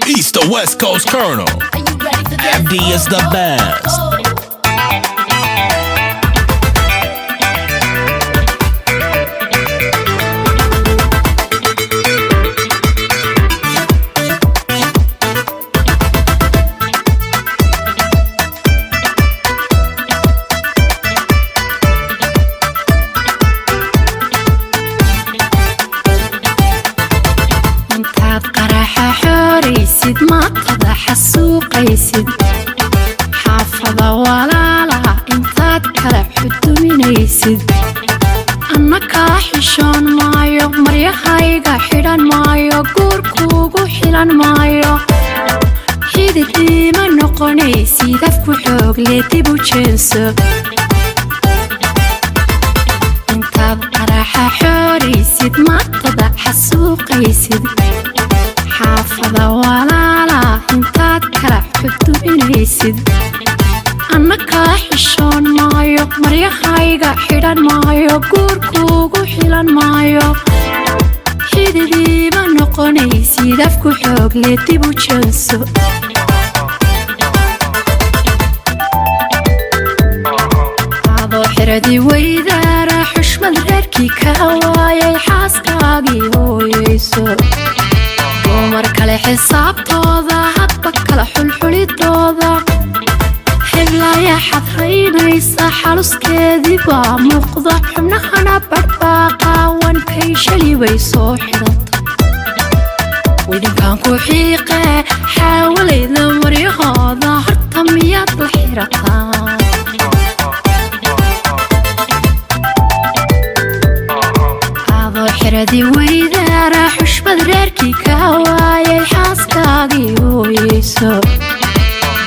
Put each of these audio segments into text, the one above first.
East or West Coast Colonel. MD is the best. ما تضح السوق يسد حافظة ولا لا انتاد كلا حدو من يسد أنك حشان مايو مريحايقا حيران مايو قوركوغو حيران مايو حيد ديما نقوني سيدافكو حوق ليتيبو جنسو انتاد قراحة حوري سيد ما تضح السوق يسد حافظة ولا لا انتاد كلا حدو بنيسد أنك حشان مايو مريحايقا حيران مايو قوركوغو حيران مايو حيدي ما نقوني سيدافكو حوق ليتيبو جنسو عضو حردي ويدارا حشمد غيركي كهوايا حاسكاقي هويسو dumar kale xisaabtooda hadba kala xulxulidooda xilaya xadraynaysa xaluskeedii baa muuqda xubnahana badhbaaqaawan kay shali bay soo xidhata widinkaan ku xiiqe xaawalayda maryahooda horta miyaad la xirataan adoo xiradii weydaara xushmad reerkii kawaayay xaaskaagii hooyeyso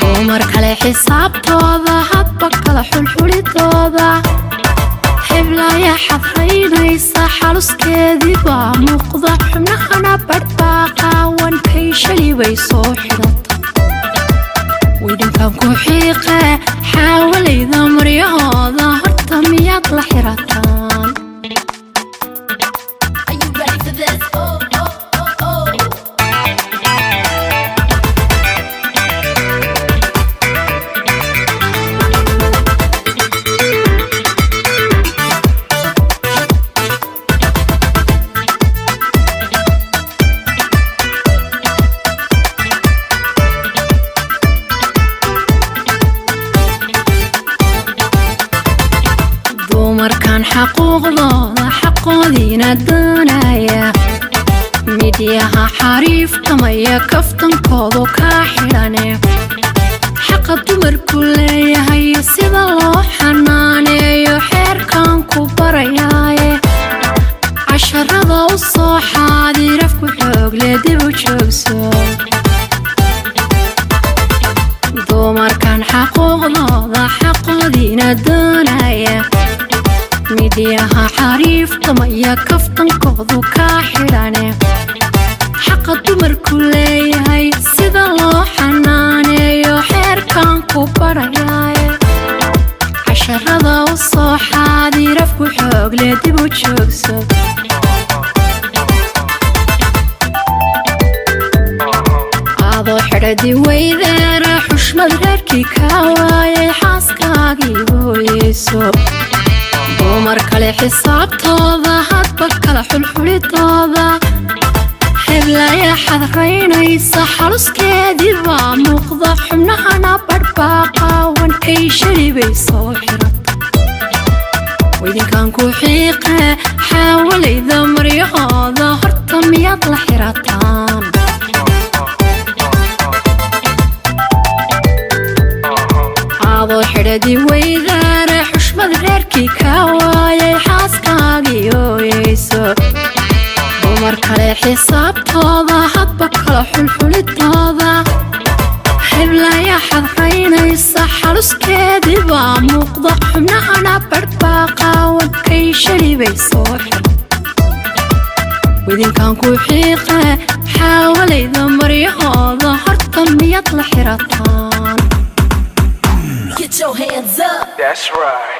dumar kale xisaabtooda hadba kala xulxulidooda xiblaya xadraynaysa xaluskeedii baa muuqda xubnahana badhbaaqaawan kay shali bay soo xidhata widinkaan ku xiiqe xaawalayda maryahooda horta miyaad la xirataan dumarkan xaquuqdooda xaqoodiina doonaya midyaha xariiftamaya kaftankoodu kaa xidhane xaqa dumarku leeyahay sida loo xanaaneeyo xeerkan ku barayaaye casharada u soo xaadirafku xoogle dib u joogso dumarkan xaquuqdooda xaqoodiina doonaya midyaha xariiftamaya kaftankoodu kaa xidhane xaqa dumarku leeyahay sida loo xanaaneeyo xeerkan ku barayaaye casharada u soo xaadirafku xoogle dib u joogso adoo xidhadii weydaara xushmad reerkii kawaayay xaaskaagii hooyeyso dumar kale xisaabtooda hadba kala xulxulidooda xiblaya xadraynaysa xaluskeedii baa muuqda xubnahana badhbaaqaawan kay shali bay soo xidhata widinkaan ku xiiqe xaawalayda maryahooda horta miyaad la xirataan adoo xidhadii weydaara xushmad reerkii kawaayay xaaskaagii hooyeyso dumar kale xisaabtooda hadba kala xulxulidooda xiblaya xadraynaysa xaluskeedii baa muuqda xubnahana badhbaaqaawan kay shali bay soo xidhata widinkaan ku xiiqe xaawalayda maryahooda horta miyaad la xirataan Get your hands up. That's right.